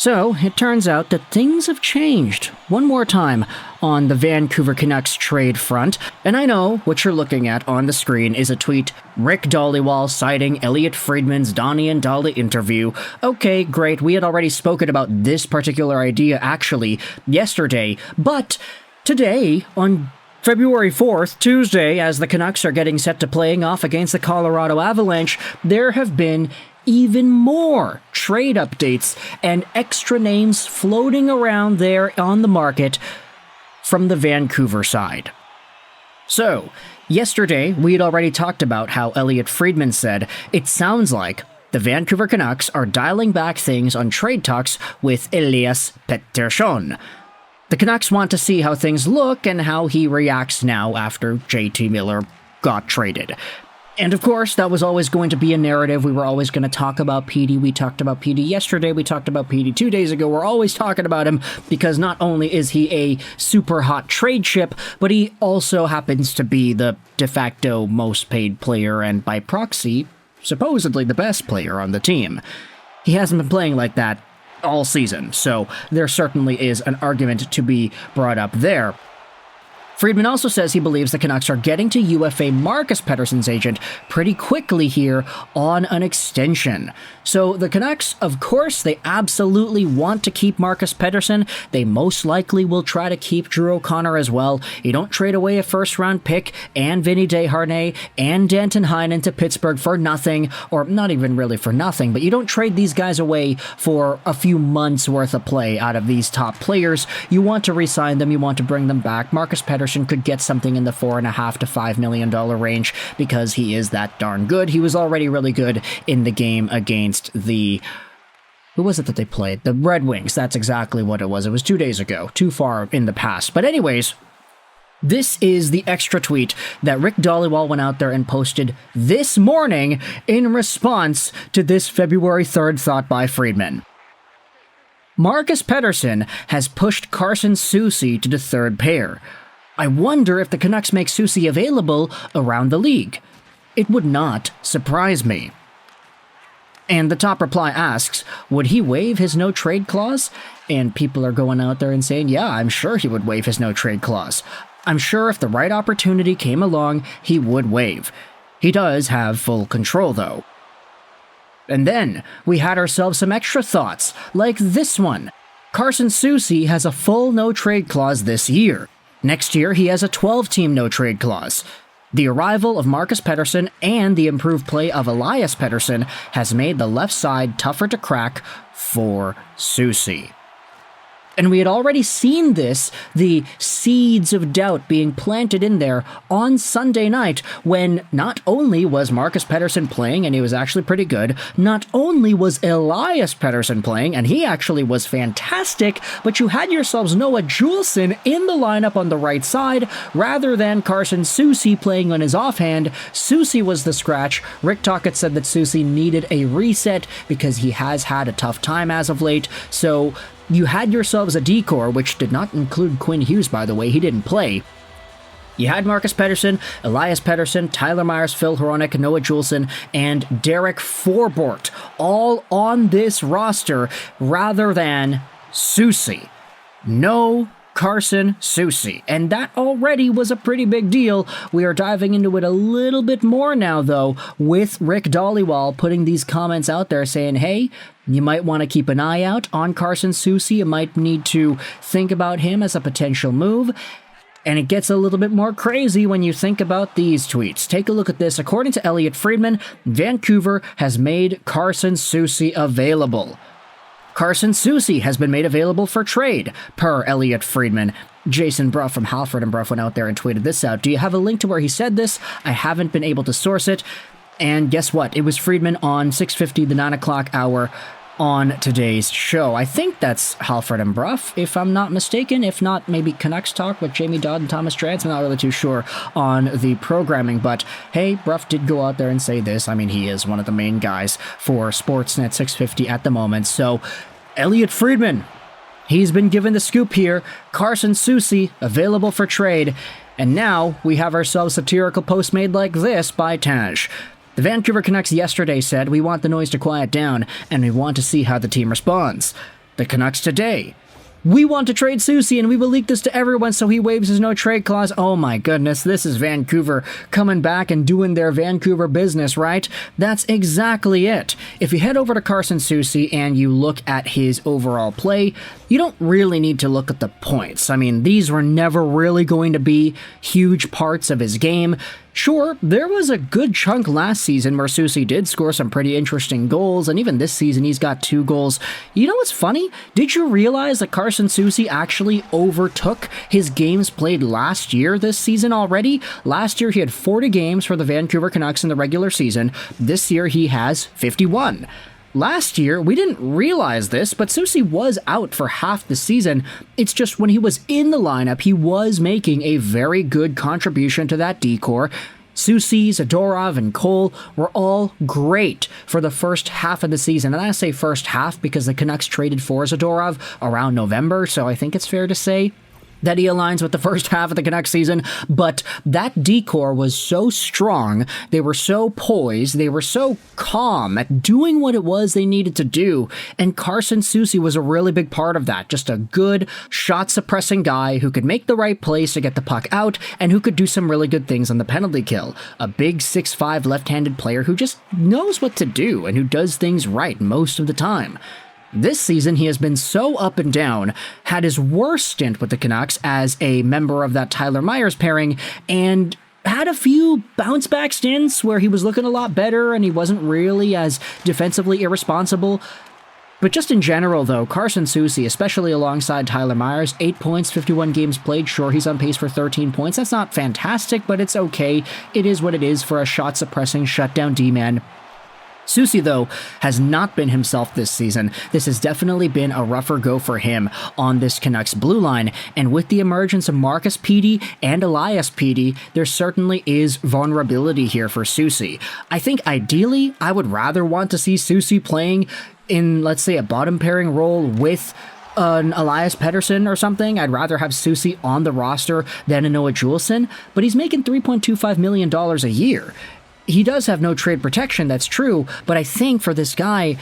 So, it turns out that things have changed one more time on the Vancouver Canucks trade front, and I know what you're looking at on the screen is a tweet, Rick Dhaliwal citing Elliotte Friedman's Donnie and Dolly interview. Okay, great, we had already spoken about this particular idea actually yesterday, but today, on February 4th, Tuesday, as the Canucks are getting set to playing off against the Colorado Avalanche, there have been even more trade updates and extra names floating around there on the market from the Vancouver side. So, yesterday we had already talked about how Elliotte Friedman said it sounds like the Vancouver Canucks are dialing back things on trade talks with Elias Pettersson. The Canucks want to see how things look and how he reacts now after JT Miller got traded. And of course, that was always going to be a narrative. We were always going to talk about Petey. We talked about Petey yesterday. We talked about Petey 2 days ago. We're always talking about him because not only is he a super hot trade chip, but he also happens to be the de facto most paid player and by proxy, supposedly the best player on the team. He hasn't been playing like that all season, so there certainly is an argument to be brought up there. Friedman also says he believes the Canucks are getting to UFA Marcus Pettersson's agent pretty quickly here on an extension. So the Canucks, of course, they absolutely want to keep Marcus Pettersson. They most likely will try to keep Drew O'Connor as well. You don't trade away a first-round pick and Vinny Desharnais and Danton Heinen to Pittsburgh for nothing, or not even really for nothing, but you don't trade these guys away for a few months worth of play out of these top players. You want to re-sign them, you want to bring them back. Marcus Pettersson could get something in the $4.5 to $5 million range because he is that darn good. He was already really good in the game against the... Who was it that they played? The Red Wings. That's exactly what it was. It was 2 days ago. Too far in the past. But anyways, this is the extra tweet that Rick Dhaliwal went out there and posted this morning in response to this February 3rd thought by Friedman. Marcus Pettersson has pushed Carson Soucy to the third pair. I wonder if the Canucks make Soucy available around the league. It would not surprise me. And the top reply asks, would he waive his no-trade clause? And people are going out there and saying, yeah, I'm sure he would waive his no-trade clause. I'm sure if the right opportunity came along, he would waive. He does have full control, though. And then, we had ourselves some extra thoughts, like this one. Carson Soucy has a full no-trade clause this year. Next year, he has a 12-team no-trade clause. The arrival of Marcus Pettersson and the improved play of Elias Pettersson has made the left side tougher to crack for Soucy. And we had already seen this, the seeds of doubt being planted in there on Sunday night when not only was Marcus Pettersson playing, and he was actually pretty good, not only was Elias Pettersson playing, and he actually was fantastic, but you had yourselves Noah Juulsen in the lineup on the right side, rather than Carson Soucy playing on his offhand. Soucy was the scratch. Rick Tocchet said that Soucy needed a reset because he has had a tough time as of late, so you had yourselves a decor, which did not include Quinn Hughes, by the way, he didn't play. You had Marcus Pettersson, Elias Pettersson, Tyler Myers, Phil Hronek, Noah Juulsen, and Derek Forbort, all on this roster, rather than Soucy. No Carson Soucy, and that already was a pretty big deal. We are diving into it a little bit more now, though, with Rick Dhaliwal putting these comments out there saying, hey, you might want to keep an eye out on Carson Soucy. You might need to think about him as a potential move. And it gets a little bit more crazy when you think about these tweets. Take a look at this. According to Elliotte Friedman, Vancouver has made Carson Soucy available. Carson Soucy has been made available for trade, per Elliotte Friedman. Jason Bruff from Halford and Bruff went out there and tweeted this out. Do you have a link to where he said this? I haven't been able to source it. And guess what? It was Friedman on 6:50, the 9 o'clock hour on today's show. I think that's Halford and Bruff, if I'm not mistaken. If not, maybe Canucks Talk with Jamie Dodd and Thomas Drance. I'm not really too sure on the programming, but hey, Bruff did go out there and say this. I mean, he is one of the main guys for Sportsnet 650 at the moment. So, Elliotte Friedman, he's been given the scoop here. Carson Soucy, available for trade. And now we have ourselves a satirical post made like this by Taj. The Vancouver Canucks yesterday said, we want the noise to quiet down, and we want to see how the team responds. The Canucks today. We want to trade Soucy and we will leak this to everyone so he waives his no-trade clause. Oh my goodness, this is Vancouver coming back and doing their Vancouver business, right? That's exactly it. If you head over to Carson Soucy and you look at his overall play, you don't really need to look at the points. I mean, these were never really going to be huge parts of his game. Sure, there was a good chunk last season where Soucy did score some pretty interesting goals, and even this season he's got 2 goals. You know what's funny? Did you realize that Carson Soucy actually overtook his games played last year this season already? Last year he had 40 games for the Vancouver Canucks in the regular season. This year he has 51. Last year, we didn't realize this, but Soucy was out for half the season. It's just when he was in the lineup, he was making a very good contribution to that decor. Soucy, Zadorov, and Cole were all great for the first half of the season. And I say first half because the Canucks traded for Zadorov around November, so I think it's fair to say that he aligns with the first half of the Canucks season, but that decor was so strong, they were so poised, they were so calm at doing what it was they needed to do, and Carson Soucy was a really big part of that. Just a good, shot-suppressing guy who could make the right plays to get the puck out, and who could do some really good things on the penalty kill. A big 6'5" left-handed player who just knows what to do, and who does things right most of the time. This season, he has been so up and down, had his worst stint with the Canucks as a member of that Tyler Myers pairing, and had a few bounce-back stints where he was looking a lot better and he wasn't really as defensively irresponsible. But just in general, though, Carson Soucy, especially alongside Tyler Myers, 8 points, 51 games played. Sure, he's on pace for 13 points. That's not fantastic, but it's okay. It is what it is for a shot-suppressing, shutdown D-man. Soucy, though, has not been himself this season. This has definitely been a rougher go for him on this Canucks blue line, and with the emergence of Marcus Petey and Elias Petey, there certainly is vulnerability here for Soucy. I think ideally, I would rather want to see Soucy playing in, let's say, a bottom pairing role with an Elias Pettersson or something. I'd rather have Soucy on the roster than a Noah Juleson, but he's making $3.25 million a year. He does have no trade protection, that's true, but I think for this guy,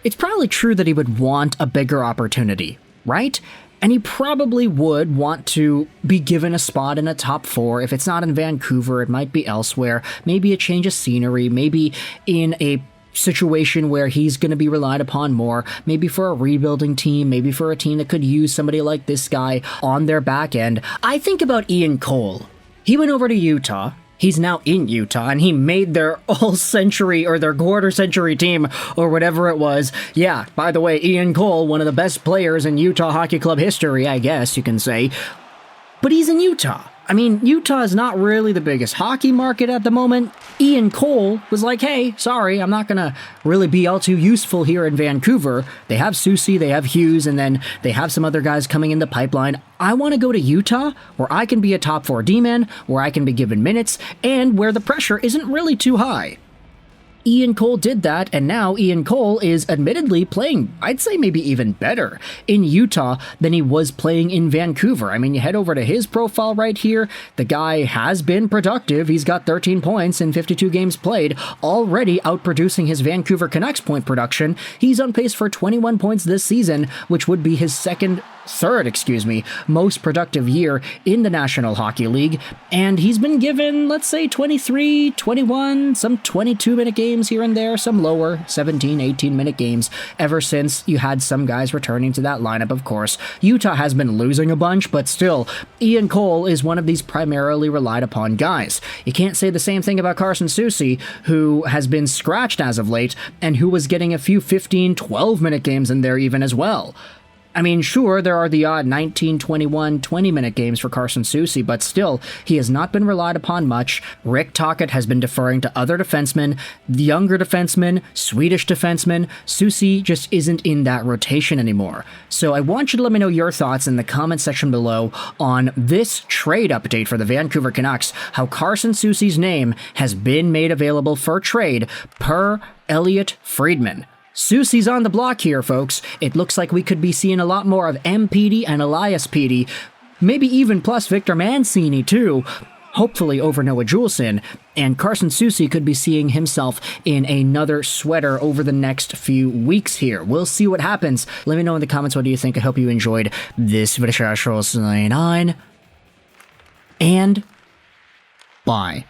it's probably true that he would want a bigger opportunity, right? And he probably would want to be given a spot in a top 4. If it's not in Vancouver, it might be elsewhere. Maybe a change of scenery, maybe in a situation where he's going to be relied upon more, maybe for a rebuilding team, maybe for a team that could use somebody like this guy on their back end. I think about Ian Cole. He went over to Utah. He's now in Utah, and he made their all-century or their quarter-century team or whatever it was. Yeah, by the way, Ian Cole, one of the best players in Utah Hockey Club history, I guess you can say. But he's in Utah. I mean, Utah is not really the biggest hockey market at the moment. Ian Cole was like, hey, sorry, I'm not going to really be all too useful here in Vancouver. They have Soucy, they have Hughes, and then they have some other guys coming in the pipeline. I want to go to Utah, where I can be a top 4 D-man, where I can be given minutes, and where the pressure isn't really too high. Ian Cole did that, and now Ian Cole is admittedly playing, I'd say maybe even better, in Utah than he was playing in Vancouver. I mean, you head over to his profile right here, the guy has been productive. He's got 13 points in 52 games played, already outproducing his Vancouver Canucks point production. He's on pace for 21 points this season, which would be his third, most productive year in the National Hockey League, and he's been given, let's say, 23, 21, some 22-minute games here and there, some lower, 17, 18-minute games, ever since you had some guys returning to that lineup, of course. Utah has been losing a bunch, but still, Ian Cole is one of these primarily relied upon guys. You can't say the same thing about Carson Soucy, who has been scratched as of late, and who was getting a few 15, 12-minute games in there even as well. I mean, sure, there are the odd 19, 21, 20-minute games for Carson Soucy, but still, he has not been relied upon much. Rick Tocchet has been deferring to other defensemen, the younger defensemen, Swedish defensemen. Soucy just isn't in that rotation anymore. So I want you to let me know your thoughts in the comment section below on this trade update for the Vancouver Canucks, how Carson Soucy's name has been made available for trade per Elliotte Friedman. Soucy's on the block here, folks. It looks like we could be seeing a lot more of M. Petey and Elias Petey, maybe even plus Victor Mancini, too. hopefully over Noah Juleson, and Carson Soucy could be seeing himself in another sweater over the next few weeks here. We'll see what happens. Let me know in the comments, what do you think? I hope you enjoyed this video. And bye.